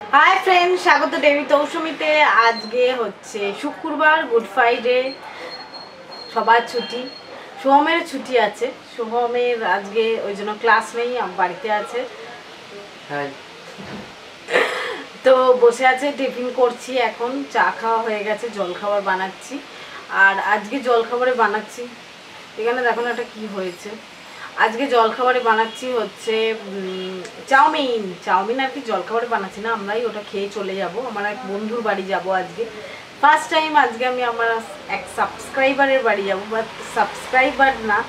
Hi friends, स्वागत देवी तौसुमीते। आज के होच्छे शुक्रवार, गुड फ्राइडे, सबार छुट्टी, सोहमेर छुट्टी आछे। सोहमेर आज के ओई जोन्नो क्लास नेই, बाड़ीते आछे। हाय तो बसे आछे, टिफिन करछि। एखन चा खाওয়া হয়ে গেছে, জলখাবার বানাচ্ছি। আর আজকে জলখাবারে বানাচ্ছি, এখানে দেখো না এটা কি হয়েছে। আজকে জলখাবারে বানাচ্ছি হচ্ছে চাউমিন। চাউমিন আর কি জলখাবারে বানাচ্ছি না, আমরাই ওটা খেয়ে চলে যাব। আমার এক বন্ধুর বাড়ি যাব আজকে। ফার্স্ট টাইম আজকে আমি আমার এক সাবস্ক্রাইবারের বাড়ি যাব, বাট সাবস্ক্রাইবার না,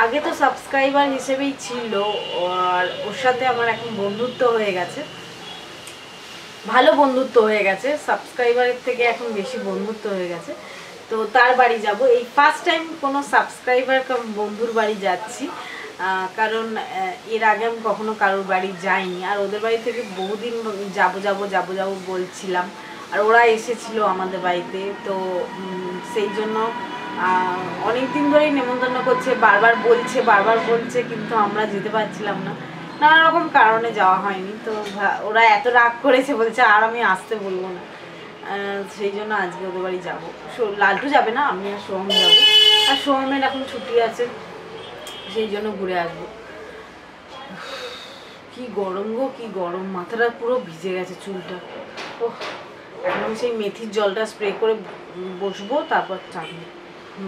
আগে তো সাবস্ক্রাইবার হিসেবেই ছিল। আর ওর সাথে আমার এখন বন্ধুত্ব হয়ে গেছে, ভালো বন্ধুত্ব হয়ে গেছে। সাবস্ক্রাইবারের থেকে এখন বেশি বন্ধুত্ব হয়ে গেছে। তো তার বাড়ি যাব। এই ফার্স্ট টাইম কোনো সাবস্ক্রাইবার বন্ধুর বাড়ি যাচ্ছি, কারণ এর আগে আমি কখনো কারোর বাড়ি যাইনি। আর ওদের বাড়ি থেকে বহুদিন যাব যাব যাব যাব বলছিলাম, আর ওরা এসেছিল আমাদের বাড়িতে। তো সেই জন্য অনেক দিন ধরেই নেমন্তন্ন করছে, বারবার বলছে, কিন্তু আমরা যেতে পারছিলাম না, নানা রকম কারণে যাওয়া হয়নি। তো ওরা এত রাগ করেছে, বলছে আর আমি আসতে বলবো না। সেই জন্য আজকে ওদের বাড়ি যাবো। লালটু যাবে না, আমি আর সোহম যাবো। আর সোহমের এখন ছুটি আছে, সেই জন্য ঘুরে আসবো। কি গরম গো, কি গরম, মাথাটা পুরো ভিজে গেছে, চুলটা। ও এখন আমি সেই মেথির জলটা স্প্রে করে বসবো, তারপর চান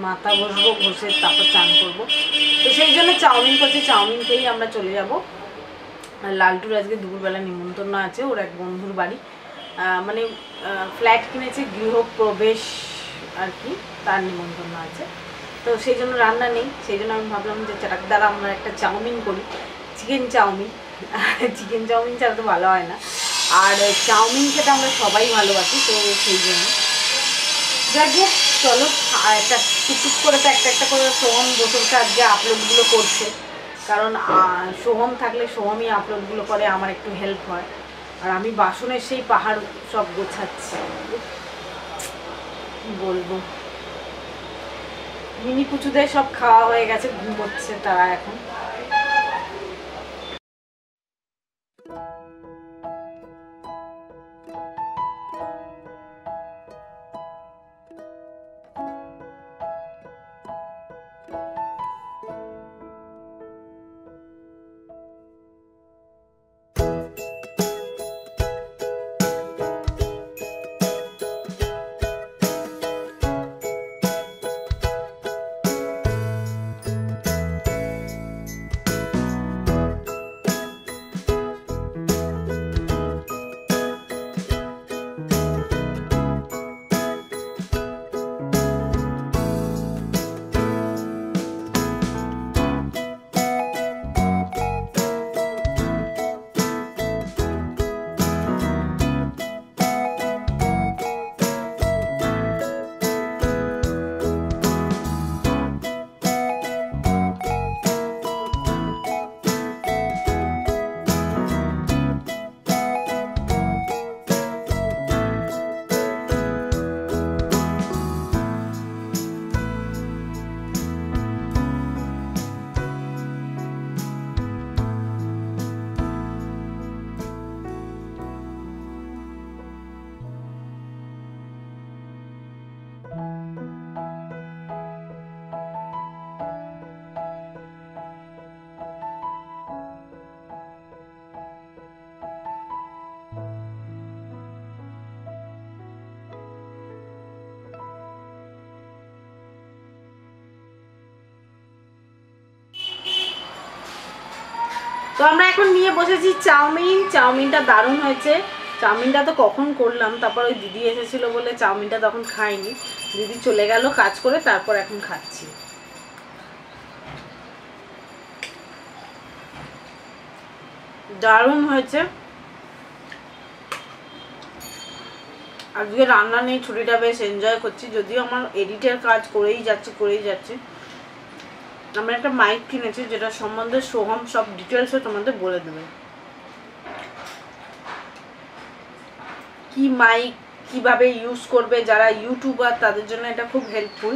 মাথা বসবো, ঘষে তারপর চান করবো। তো সেই জন্য চাউমিন করছি, চাউমিন খেয়েই আমরা চলে যাবো। আর লালটুর আজকে দুপুরবেলা নিমন্ত্রণ আছে, ওর এক বন্ধুর বাড়ি, মানে ফ্ল্যাট কিনেছে, গৃহপ্রবেশ আর কি, তার নিমন্ত্রণ আছে। তো সেই জন্য রান্না নেই, সেই জন্য আমি ভাবলাম যে চাটাক দ্বারা আমরা একটা চাউমিন করি, চিকেন চাউমিন। চিকেন চাউমিন ছাড়া তো ভালো হয় না, আর চাউমিন খেতে আমরা সবাই ভালোবাসি। তো সেই জন্য যাকে চলো, আর একটা টুকটুক করে তো একটা করে সোহম বছরকে আজকে আপলোডগুলো করছে, কারণ সোহম থাকলে সোহমই আপলোডগুলো করে, আমার একটু হেল্প হয়। আর আমি বাসনের সেই পাহাড় সব গোছাচ্ছি, কি বলবো। মিনি পুচুদের সব খাওয়া হয়ে গেছে, ঘুমোচ্ছে তারা এখন। তো আমরা এখন নিয়ে বসেছি চাউমিন। চাউমিনটা দারুণ হয়েছে। চাউমিনটা তো কখন করলাম, তারপর ওই দিদি এসেছিল বলে চাউমিনটা তখন খাইনি। দিদি চলে গেল কাজ করে, তারপর এখন খাচ্ছি। দারুণ হয়েছে। আজকে রান্না নেই, ছুটিটা বেশ এনজয় করছি। যদিও আমার এডিটের কাজ করেই যাচ্ছি। আমরা একটা মাইক কিনেছি, যেটা সম্বন্ধে সোহম সব ডিটেলসে তোমাদের বলে দেবে। কি মাইক কিভাবে ইউজ করবে, যারা ইউটিউবার তাদের জন্য এটা খুব হেল্পফুল।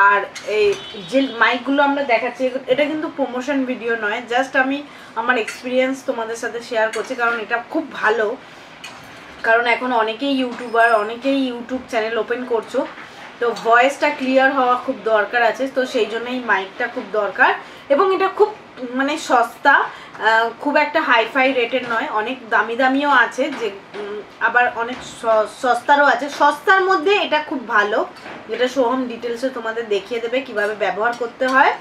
আর এই যে মাইকগুলো আমরা দেখাচ্ছি, এটা কিন্তু প্রমোশন ভিডিও নয়, জাস্ট আমি আমার এক্সপিরিয়েন্স তোমাদের সাথে শেয়ার করছি, কারণ এটা খুব ভালো। কারণ এখন অনেকেই ইউটিউবার, অনেকেই ইউটিউব চ্যানেল ওপেন করছো, তো ভয়েসটা ক্লিয়ার হওয়া খুব দরকার আছে, তো সেই জন্য এই মাইকটা খুব দরকার। এবং এটা খুব মানে সস্তা, খুব একটা হাইফাই রেটের নয়, অনেক দামি দামিও আছে, যে আবার অনেক সস্তারও আছে। সস্তার মধ্যে এটা খুব ভালো, যেটা সোহম ডিটেলসে তোমাদের দেখিয়ে দেবে কিভাবে ব্যবহার করতে হয়।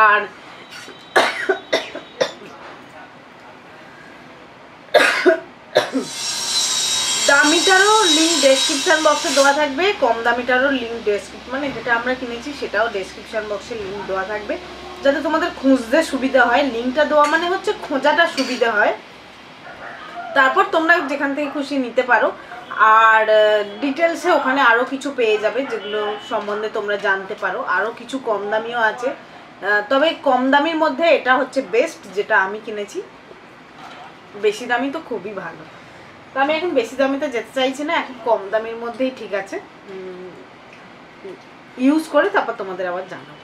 আর দামিটারও লিঙ্ক ডেসক্রিপশন বক্সে দেওয়া থাকবে, কম দামিটারও লিঙ্ক মানে যেটা আমরা কিনেছি সেটাও ডেসক্রিপশন বক্সে লিঙ্ক দেওয়া থাকবে, যাতে তোমাদের খুঁজতে সুবিধা হয়। লিঙ্কটা দেওয়া মানে হচ্ছে খোঁজাটা সুবিধা হয়, তারপর তোমরা যেখান থেকে খুশি নিতে পারো। আর ডিটেলসে ওখানে আরও কিছু পেয়ে যাবে, যেগুলো সম্বন্ধে তোমরা জানতে পারো। আরও কিছু কম দামিও আছে, তবে কম দামির মধ্যে এটা হচ্ছে বেস্ট, যেটা আমি কিনেছি। বেশি দামি তো খুবই ভালো, তো আমি এখন বেশি দামিতে যেতে চাইছি না, এখন কম দামির মধ্যেই ঠিক আছে। ইউজ করে তারপর তোমাদের আবার জানাবো।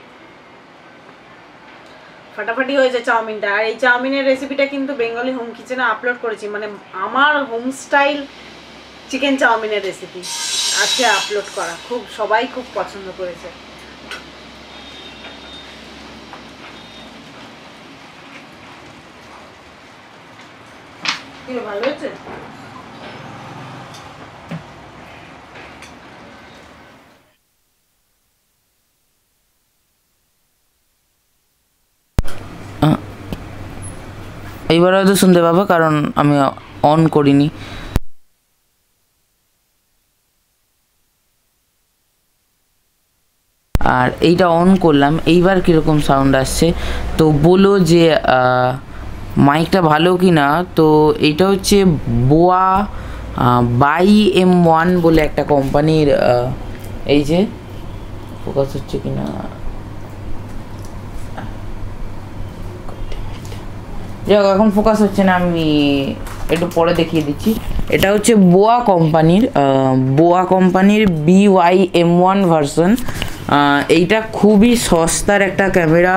ফাটাফাটি হয়েছে চাউমিনটা। আর এই চাউমিনের রেসিপিটা কিন্তু বেঙ্গলি হোম কিচেনে আপলোড করেছি, মানে আমার হোম স্টাইল চিকেন চাউমিনের রেসিপি আছে আপলোড করা, খুব সবাই খুব পছন্দ করেছে। ভালো হয়েছে। এইবার হয়তো শুনতে পাবো, কারণ আমি অন করিনি। আর এইটা অন করলাম, এইবার কীরকম সাউন্ড আসছে তো বলো যে মাইকটা ভালো কি না। তো এইটা হচ্ছে বোয়া বাই M1 বলে একটা কোম্পানির, এই যে ফোকাস হচ্ছে কি না, যাই হোক এখন ফোকাস হচ্ছে না, আমি একটু পরে দেখিয়ে দিচ্ছি। এটা হচ্ছে বোয়া কোম্পানির BY-M1 ভার্সন। এইটা খুবই সস্তার একটা ক্যামেরা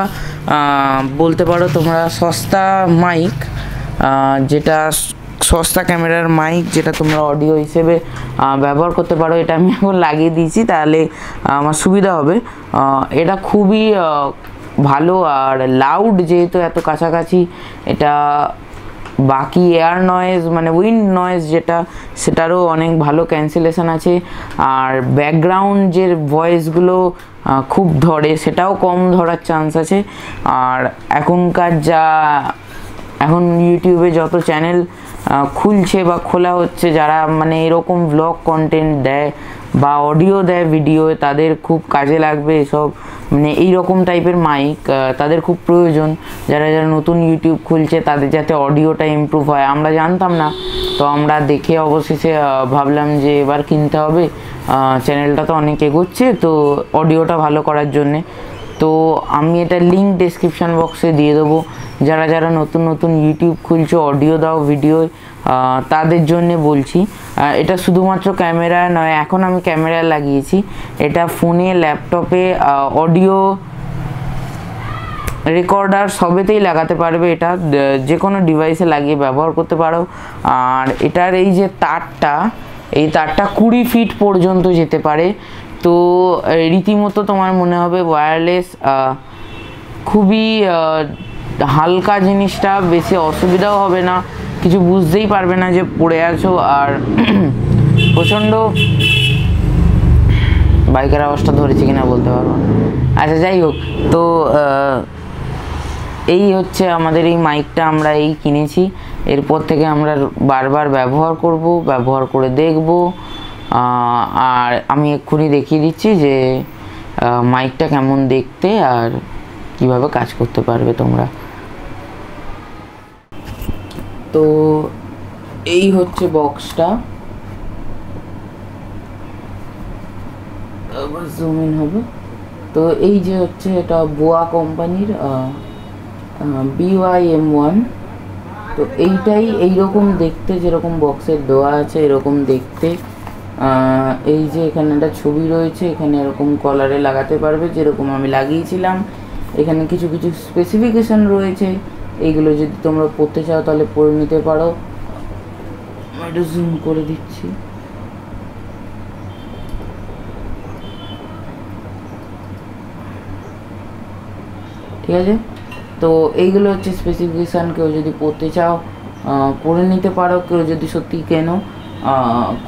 বলতে পারো তোমরা, সস্তা মাইক, যেটা সস্তা ক্যামেরার মাইক, যেটা তোমরা অডিও হিসেবে ব্যবহার করতে পারো। এটা আমি এখন লাগিয়ে দিয়েছি, তাহলে আমার সুবিধা হবে। এটা খুবই ভালো আর লাউড, যেহেতু এত কাছাকাছি, এটা বাকি এয়ার নয়েজ মানে উইন্ড নয়েজ যেটা, সেটারও অনেক ভালো ক্যান্সেলেশন আছে। আর ব্যাকগ্রাউন্ড যে ভয়েসগুলো খুব ধরে, সেটাও কম ধরার চান্স আছে। আর এখনকার এখন ইউটিউবে যত চ্যানেল খুলছে বা খোলা হচ্ছে, যারা মানে এরকম ব্লগ কন্টেন্ট দেয় বা অডিও দেয় ভিডিও, তাদের খুব কাজে লাগবে এসব, মানে এইরকম টাইপের মাইক তাদের খুব প্রয়োজন। যারা নতুন ইউটিউব খুলছে, তাদের যাতে অডিওটা ইমপ্রুভ হয়। আমরা জানতাম না, তো আমরা দেখে অবশেষে ভাবলাম যে এবার কিনতে হবে। চ্যানেলটা তো অনেক এগোচ্ছে, তো অডিওটা ভালো করার জন্যে। তো আমি এটা লিঙ্ক ডেসক্রিপশান বক্সে দিয়ে দেবো। যারা নতুন ইউটিউব খুলছো, অডিও দাও ভিডিও, তাদের জন্য বলছি। এটা শুধুমাত্র ক্যামেরা নয়, এখন আমি ক্যামেরা লাগিয়েছি, এটা ফোনে, ল্যাপটপে, অডিও রেকর্ডার সবেতেই লাগাতে পারবে। এটা যে কোনো ডিভাইসে লাগিয়ে ব্যবহার করতে পারো। আর এটার এই যে এই তারটা 20 ফিট পর্যন্ত যেতে পারে। তো রীতিমতো তোমার মনে হবে ওয়্যারলেস, খুবই হালকা জিনিসটা, বেশি অসুবিধাও হবে না, কিছু বুঝতেই পারবে না যে পড়ে আছো। আর প্রচণ্ড বাইকের আওয়াজটা ধরেছে কিনা বলতে পারবো। আচ্ছা যাই হোক, তো এই হচ্ছে আমাদের এই মাইকটা, আমরা এই কিনেছি। এরপর থেকে আমরা বারবার ব্যবহার করে দেখব। আর আমি এক্ষুনি দেখিয়ে দিচ্ছি যে মাইকটা কেমন দেখতে আর কিভাবে কাজ করতে পারবে তোমরা। তো এই হচ্ছে বক্সটা, আবার জুম ইন হবে। তো এই যে হচ্ছে এটা বোয়া কোম্পানির BY-M1। তো এইটাই এইরকম দেখতে, যেরকম বক্সের দেওয়া আছে এরকম দেখতে। এই যে এখানে একটা ছবি রয়েছে, এখানে এরকম কলারে লাগাতে পারবে, যেরকম আমি লাগিয়েছিলাম। এখানে কিছু স্পেসিফিকেশান রয়েছে, এইগুলো যদি তোমরা পড়তে চাও তাহলে পড়ে নিতে পারো। একটু জুম করে দিচ্ছি। ঠিক আছে, তো এইগুলো হচ্ছে স্পেসিফিকেশান। কেউ যদি পড়তে চাও পড়ে নিতে পারো, কেউ যদি সত্যি কেন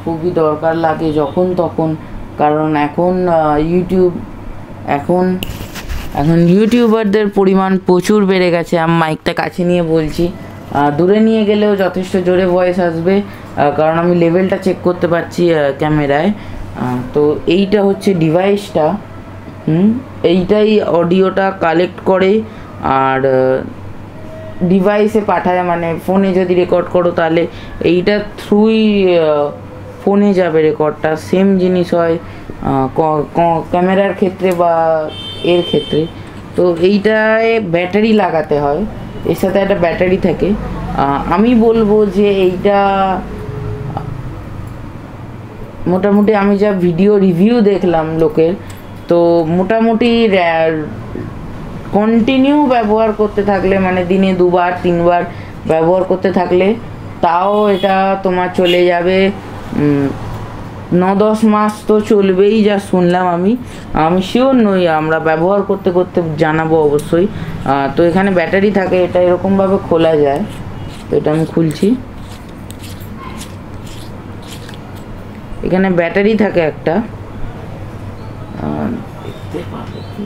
খুবই দরকার লাগে যখন তখন, কারণ এখন এখন ইউটিউবারদের পরিমাণ প্রচুর বেড়ে গেছে। আমি মাইকটা কাছে নিয়ে বলছি, দূরে নিয়ে গেলেও যথেষ্ট জোরে ভয়েস আসবে, কারণ আমি লেভেলটা চেক করতে পারছি ক্যামেরায়। তো এইটা হচ্ছে ডিভাইসটা, এইটাই অডিওটা কালেক্ট করে আর ডিভাইসে পাঠায়। মানে ফোনে যদি রেকর্ড করো তাহলে এইটা থ্রুই ফোনে যাবে রেকর্ডটা। সেম জিনিস হয় ক্যামেরার ক্ষেত্রে বা এর ক্ষেত্রে। তো এইটায় ব্যাটারি লাগাতে হয়, এর সাথে একটা ব্যাটারি থাকে। আমি বলবো যে এইটা মোটামুটি আমি যা ভিডিও রিভিউ দেখলাম লোকের, তো মোটামুটি কন্টিনিউ ব্যবহার করতে থাকলে, মানে দিনে 2বার 3বার ব্যবহার করতে থাকলে, তাও এটা তোমার চলে যাবে 9-10 মাস তো চলবেই, যা শুনলাম। আমি শিওর নই, আমরা ব্যবহার করতে করতে জানাবো অবশ্যই। তো এখানে ব্যাটারি থাকে, এটা এরকমভাবে খোলা যায়। তো এটা আমি খুলছি, এখানে ব্যাটারি থাকে একটা, দেখতে পাবে কি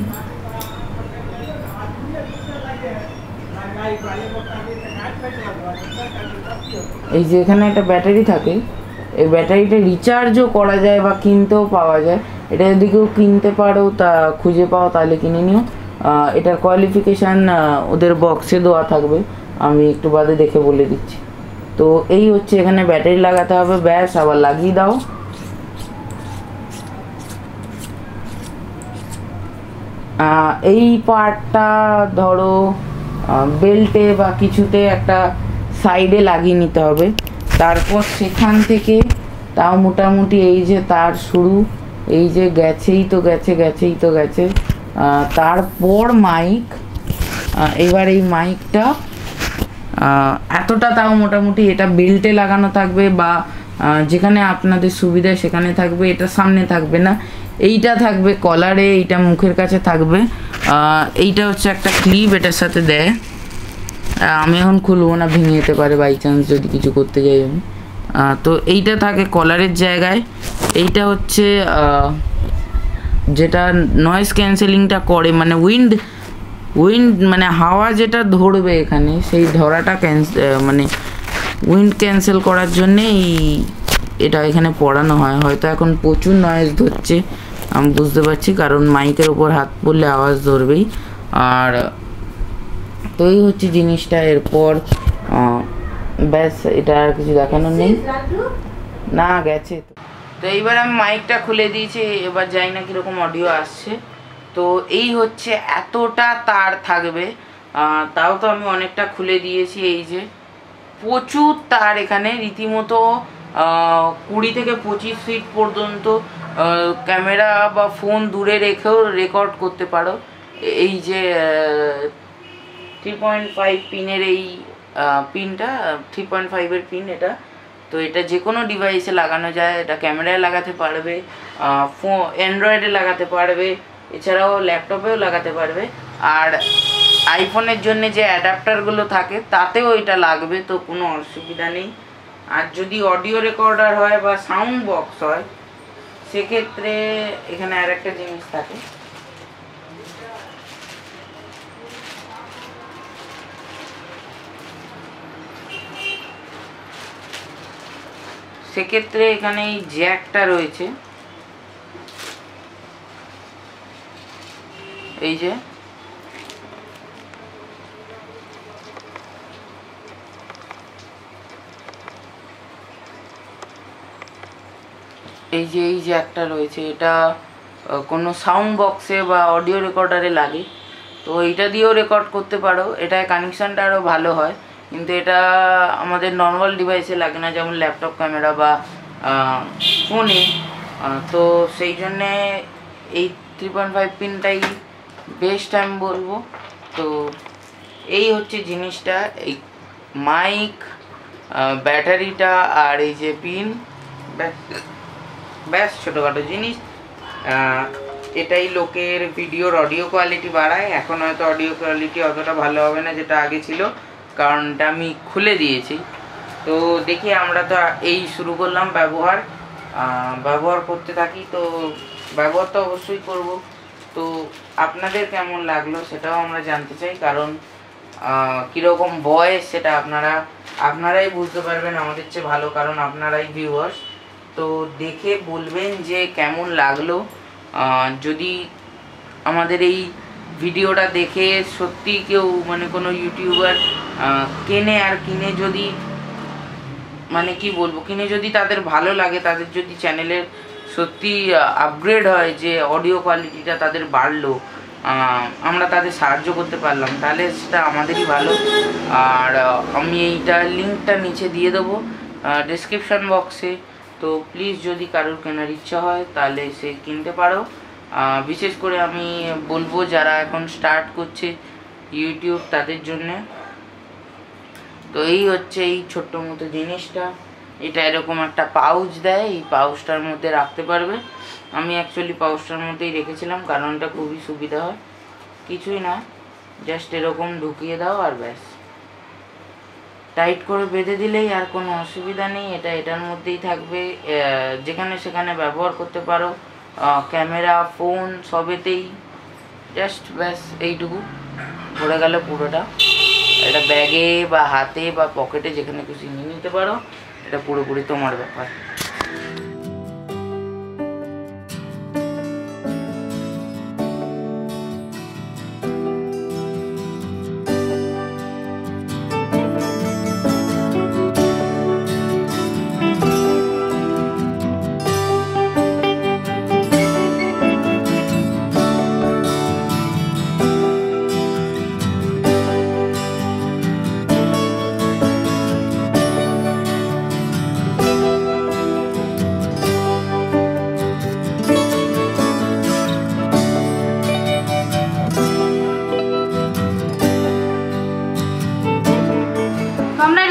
এই যে এখানে একটা ব্যাটারি থাকে। এই ব্যাটারিটা রিচার্জও করা যায় বা কিনতেও পাওয়া যায়। এটা যদি কেউ কিনতে পারো, তা খুঁজে পাও তাহলে কিনে নিও। এটার কোয়ালিফিকেশান ওদের বক্সে দেওয়া থাকবে, আমি একটু বাদে দেখে বলে দিচ্ছি। তো এই হচ্ছে, এখানে ব্যাটারি লাগাতে হবে, ব্যাস, আবার লাগিয়ে দাও। এই পার্টটা ধরো বেল্টে বা কিছুতে একটা সাইডে লাগিয়ে নিতে হবে। তারপর সেখান থেকে তাও মোটামুটি এই যে তার শুরু, এই যে গেছেই তো গেছে। তারপর মাইক, এবার এই মাইকটা এতটা তাও মোটামুটি এটা বেল্টে লাগানো থাকবে বা যেখানে আপনাদের সুবিধা সেখানে থাকবে। এটা সামনে থাকবে না, এইটা থাকবে কলারে, এইটা মুখের কাছে থাকবে। এইটা হচ্ছে একটা ক্লিপ, এটার সাথে দেয়। আমি এখন খুলবো না, ভেঙে যেতে পারে বাই চান্স যদি কিছু করতে যাই আমি। তো এইটা থাকে কলারের জায়গায়। এইটা হচ্ছে যেটা নয়েজ ক্যান্সেলিংটা করে, মানে উইন্ড মানে হাওয়া যেটা ধরবে এখানে, সেই ধরাটা মানে উইন্ড ক্যান্সেল করার জন্যে এটা এখানে পড়ানো হয়। হয়তো এখন প্রচুর নয়েজ ধরছে, আমি বুঝতে পারছি, কারণ মাইকের ওপর হাত পড়লে আওয়াজ ধরবেই। আর তো এই হচ্ছে জিনিসটা। এরপর ব্যাস, এটা আর কিছু দেখানোর নেই, না গেছে। তো এইবার আমি মাইকটা খুলে দিয়েছি, এবার জানি না কীরকম অডিও আসছে। তো এই হচ্ছে, এতটা তার থাকবে, তাও তো আমি অনেকটা খুলে দিয়েছি। এই যে প্রচুর তার এখানে, রীতিমতো 20 থেকে 25 ফিট পর্যন্ত ক্যামেরা বা ফোন দূরে রেখেও রেকর্ড করতে পারো। এই যে 3.5 পিনের এই পিনটা, 3.5-এর পিন এটা। তো এটা যে কোনো ডিভাইসে লাগানো যায়, এটা ক্যামেরায় লাগাতে পারবে, অ্যান্ড্রয়েডে লাগাতে পারবে, এছাড়াও ল্যাপটপেও লাগাতে পারবে। আর আইফোনের জন্য যে অ্যাডাপ্টারগুলো থাকে তাতেও এটা লাগবে, তো কোনো অসুবিধা নেই। আর যদি অডিও রেকর্ডার হয় বা সাউন্ড বক্স হয়, সেক্ষেত্রে এখানে আর একটা জিনিস থাকে, সেক্ষেত্রে এখানে এই জ্যাকটা রয়েছে, এই যে এই জ্যাকটা রয়েছে, এটা কোনো সাউন্ড বক্সে বা অডিও রেকর্ডারে লাগে। তো এইটা দিয়েও রেকর্ড করতে পারো, এটায় কানেকশানটা আরও ভালো হয়। কিন্তু এটা আমাদের নর্মাল ডিভাইসে লাগে না, যেমন ল্যাপটপ ক্যামেরা বা ফোনে। তো সেই জন্যে এই 3.5 পিনটাই বেস্ট আমি বলবো। তো এই হচ্ছে জিনিসটা, এই মাইক ব্যাটারিটা আর এই যে পিন, ব্যাস ছোটোখাটো জিনিস। এটাই লোকের ভিডিওর অডিও কোয়ালিটি বাড়ায়। এখন হয়তো অডিও কোয়ালিটি অতটা ভালো হবে না যেটা আগে ছিল, কারণ এটা আমি খুলে দিয়েছি। তো দেখি, আমরা তো এই শুরু করলাম ব্যবহার করতে থাকি, তো ব্যবহার তো অবশ্যই করব। তো আপনাদের কেমন লাগলো সেটাও আমরা জানতে চাই, কারণ কীরকম ভয়েস সেটা আপনারাই বুঝতে পারবেন আমাদের চেয়ে ভালো, কারণ আপনারাই ভিউয়ার্স। তো দেখে বলবেন যে কেমন লাগলো। যদি আমাদের এই ভিডিওটা দেখে সত্যি কেউ মানে কোনো ইউটিউবার কেনে, আর কিনে যদি মানে কি বলবো, কিনে যদি তাদের ভালো লাগে, তাদের যদি চ্যানেলের সত্যি আপগ্রেড হয়, যে অডিও কোয়ালিটিটা তাদের বাড়লো, আমরা তাদের সাহায্য করতে পারলাম, তাহলে সেটা আমাদেরই ভালো। আর আমি এইটার লিঙ্কটা নিচে দিয়ে দেবো ডেসক্রিপশান বক্সে। তো প্লিজ যদি কারোর কেনার ইচ্ছা হয় তাহলে সে কিনতে পারো। বিশেষ করে আমি বলবো যারা এখন স্টার্ট করছে ইউটিউব, তাদের জন্যে। তো এই হচ্ছে এই ছোট্ট মতো জিনিসটা। এটা এরকম একটা পাউচ দেয়, এই পাউচটার মধ্যে রাখতে পারবে। আমি অ্যাকচুয়ালি পাউচটার মধ্যেই রেখেছিলাম, কারণ এটা খুবই সুবিধা হয়। কিছুই না, জাস্ট এরকম ঢুকিয়ে দাও আর ব্যাস, টাইট করে বেঁধে দিলেই আর কোনো অসুবিধা নেই। এটা এটার মধ্যেই থাকবে, যেখানে সেখানে ব্যবহার করতে পারো, ক্যামেরা, ফোন সবেতেই। জাস্ট ব্যাস এইটুকু ভরে গেল পুরোটা। এটা ব্যাগে বা হাতে বা পকেটে যেখানে খুশি নিয়ে নিতে পারো, এটা পুরোপুরি তোমার ব্যাপার।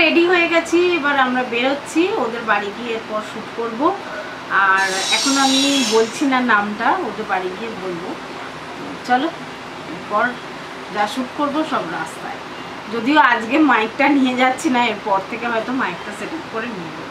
রেডি হয়ে গেছি, এবার আমরা বেরোচ্ছি, ওদের বাড়ি গিয়ে এরপর শ্যুট করব। আর এখন আমি বলছি না নামটা, ওদের বাড়ি গিয়ে বলবো। চলো, এরপর যা শ্যুট করবো সব রাস্তায়। যদিও আজকে মাইকটা নিয়ে যাচ্ছি না, এরপর থেকে হয়তো মাইকটা সেট আপ করে নিয়ে যাবো।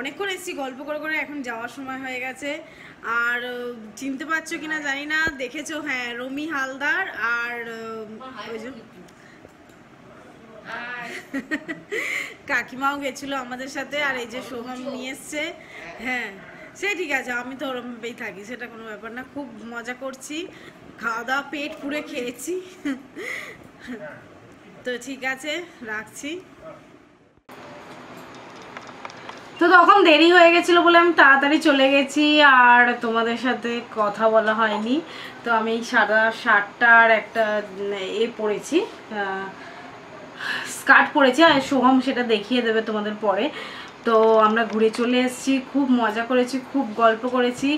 অনেকক্ষণ এসেছি, গল্প করে করে এখন যাওয়ার সময় হয়ে গেছে। আর চিনতে পারছো কিনা জানি না, দেখেছো, হ্যাঁ, রমি হালদার আর কাকিমাও গেছিল আমাদের সাথে। আর এই যে সোহম নিয়ে এসছে। হ্যাঁ, সে ঠিক আছে, আমি তো ওরমভাবেই থাকি, সেটা কোনো ব্যাপার না। খুব মজা করছি, খাওয়া দাওয়া পেট পুরে খেয়েছি। তো ঠিক আছে, রাখছি। তো তখন দেরি হয়ে গেছিলো বলে আমি তাড়াতাড়ি চলে গেছি, আর তোমাদের সাথে কথা বলা হয়নি। তো আমি এই সাদা শার্টটার একটা পরেছি, স্কার্ট পরেছি, আর সোহম সেটা দেখিয়ে দেবে তোমাদের পরে। তো আমরা ঘুরে চলে এসেছি, খুব মজা করেছি, খুব গল্প করেছি।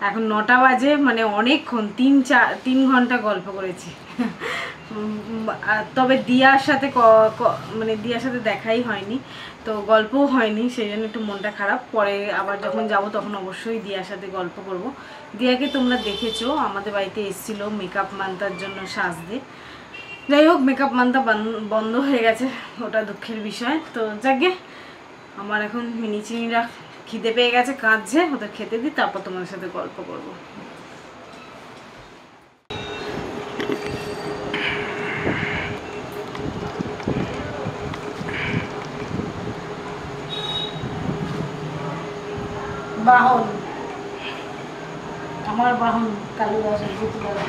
এখন 9টা বাজে, মানে অনেকক্ষণ, 3 ঘন্টা গল্প করেছি। তবে দিয়ার সাথে দিয়ার সাথে দেখাই হয়নি, তো গল্পও হয়নি, সেই জন্য একটু মনটা খারাপ। পরে আবার যখন যাব তখন অবশ্যই দিয়ার সাথে গল্প করব। দিয়াকে তোমরা দেখেছো, আমাদের বাড়িতে এসেছিল মেকআপ মানতার জন্য সাজতে। যাই হোক, মেকআপ মানতা বন্ধ হয়ে গেছে, ওটা দুঃখের বিষয়। তো যাকে আমার এখন মিনি চিনিরা খিদে পেয়ে গেছে, কাঁদছে, ওদের খেতে দিই, তারপর তোমাদের সাথে গল্প করব। বাহন, আমার বাহন কালু দাসের জিতু দাদা।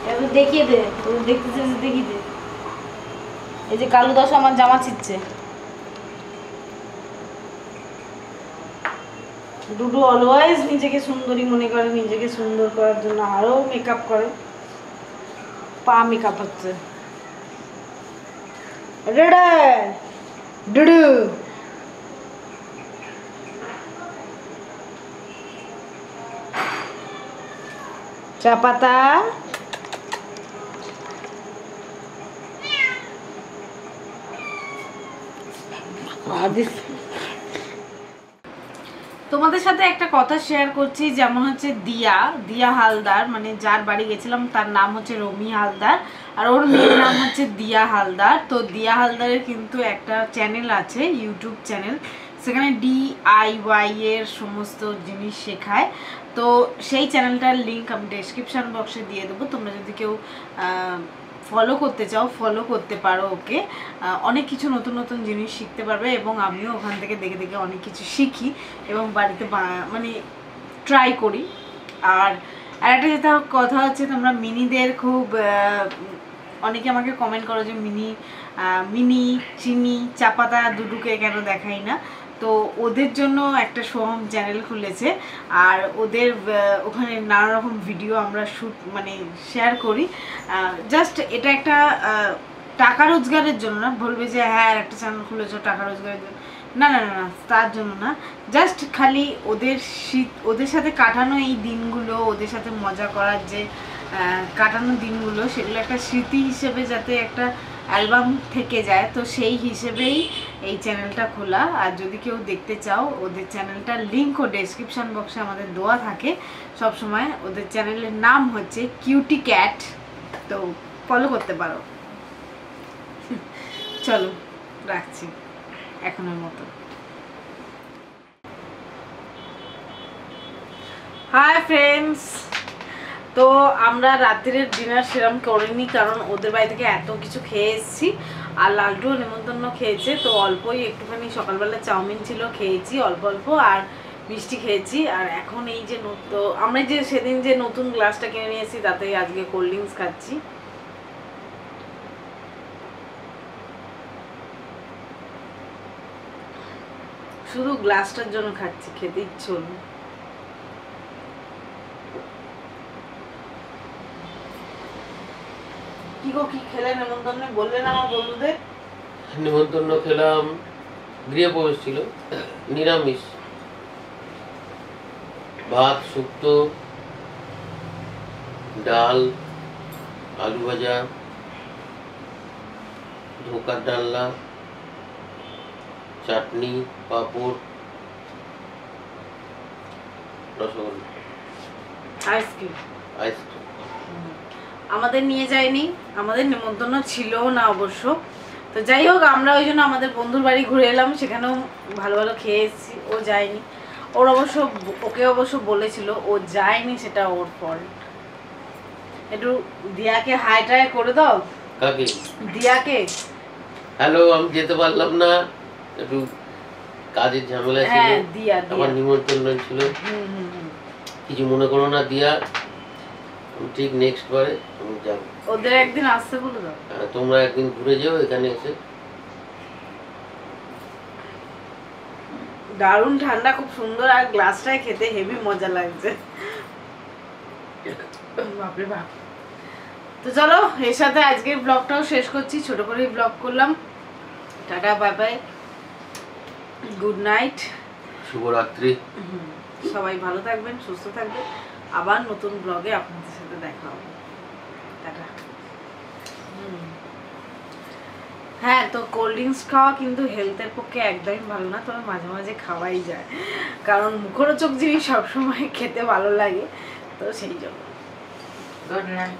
এবার দেখিয়ে দে, দেখতেছিস, দেখিয়ে দে। এই যে কালু দাস আমার জামা ছিচ্ছে। ডুডু অলওয়েজ নিজেকে সুন্দরী মনে করে, নিজেকে সুন্দর করার জন্য আরো মেকআপ করে। পা মেকআপ হচ্ছে। রেডে ডুডু চা পাতা। তোমাদের সাথে একটা কথা শেয়ার করছি, যেমন হচ্ছে দিয়া হালদার, মানে যার বাড়ি গেছিলাম তার নাম হচ্ছে রমি হালদার, আর ওর মেয়ের নাম হচ্ছে দিয়া হালদার। তো দিয়া হালদারের কিন্তু একটা চ্যানেল আছে, ইউটিউব চ্যানেল, সেখানে DIY এর সমস্ত জিনিস শেখায়। তো সেই চ্যানেলটার লিঙ্ক আমি ডেসক্রিপশন বক্সে দিয়ে দেবো, তোমরা যদি কেউ ফলো করতে চাও ফলো করতে পারো ওকে। অনেক কিছু নতুন নতুন জিনিস শিখতে পারবে, এবং আমিও ওখান থেকে দেখে দেখে অনেক কিছু শিখি এবং বাড়িতে মানে ট্রাই করি। আর একটা যেটা কথা হচ্ছে, তোমরা মিনিদের খুব অনেকে আমাকে কমেন্ট করো যে মিনি চিনি চাপাতা দুডুকে কেন দেখাই না। তো ওদের জন্য একটা সোহম চ্যানেল খুলেছে, আর ওদের ওখানে নানা রকম ভিডিও আমরা মানে শেয়ার করি। জাস্ট এটা একটা টাকা রোজগারের জন্য না, বলবে যে হ্যাঁ একটা চ্যানেল খুলেছো টাকা রোজগারের জন্য, না না না, তার জন্য না। জাস্ট খালি ওদের সাথে কাটানো এই দিনগুলো, ওদের সাথে মজা করার যে কাটানো দিনগুলো, সেগুলো একটা স্মৃতি হিসেবে যাতে একটা অ্যালবাম থেকে যায়, তো সেই হিসেবেই এই চ্যানেলটা খোলা। আর যদি কেউ দেখতে চাও, ওদের চ্যানেলটার লিঙ্কও ডেসক্রিপশন বক্সে আমাদের দেওয়া থাকে সব সময়। ওদের চ্যানেলের নাম হচ্ছে কিউটি ক্যাট, তো ফলো করতে পারো। চলো রাখছি এখনের মতো। হাই ফ্রেন্ডস, তো আমরা রাত্রের ডিনার সেরকম করিনি, কারণ ওদের বাড়ি থেকে এত কিছু খেয়ে এসেছি, আর লালটুও নেমন্তন্ন খেয়েছে, তো অল্পই একটুখানি সকালবেলা চাউমিন ছিল খেয়েছি অল্প অল্প, আর মিষ্টি খেয়েছি। আর এখন এই যে আমরা যে সেদিন যে নতুন গ্লাসটা কিনে নিয়েছি, তাতে আজকে কোল্ড ড্রিঙ্কস খাচ্ছি। শুধু গ্লাসটার জন্য খাচ্ছি, খেতে ইচ্ছে হলো। কি গো, কি খেলে নেমন্তন্নে বললেন আমার বন্ধুদের? নেমন্তন্ন খেলাম, গৃহপ্রবেশ ছিল, নিরামিষ, ভাত, শুক্তো, ডাল, আলু ভাজা, ধোকার ডালনা, চাটনি, পাঁপড়, রসগোল্লা, আইসক্রিম। আইসক্রিম। আমাদের নিয়ে যায়নি, আমাদের নেমন্তন্ন ছিল না অবশ্য। তো যাই হোক, আমরা ওই জন্য আমাদের বন্ধুর বাড়ি ঘুরে এলাম, সেখানেও ভালো ভালো খেয়ে এসেছি। ও যায়নি, ওকে অবশ্য বলেছিল, ও যায়নি, সেটা ওর ফল্ট। একটু দিয়াকে হাই টাই করে দাও। কাকে? দিয়াকে। হ্যালো, আমি যেতে পারলাম না, একটু কাজের ঝামেলা ছিল, আমার নিমন্ত্রণ ছিল। কিছু মনে করো না দিয়া, ঠিক নেক্সট বারে আমি যাব। ওদের একদিন আসতে বলে দাও। তোমরা একদিন ঘুরে যাও এখানে এসে। দারুণ ঠান্ডা, খুব সুন্দর, আর গ্লাসটায় খেতে হেভি মজা লাগছে। বাপরে বাপ। তো চলো, এর সাথে আজকের ব্লগটাও শেষ করছি, ছোট করেই ব্লগ করলাম। Tata, bye bye, good night, শুভরাত্রি। সবাই ভালো থাকবেন, সুস্থ থাকবেন, আবার নতুন ব্লগে আপনাদের সাথে দেখা হবে। টাটা। হ্যাঁ, তো কোল্ড ড্রিঙ্কস খাওয়া কিন্তু হেলথের পক্ষে একদমই ভালো না, তবে মাঝে মাঝে খাওয়াই যায়, কারণ মুখরোচক জিনিস সবসময় খেতে ভালো লাগে, তো সেই জন্য। Good night.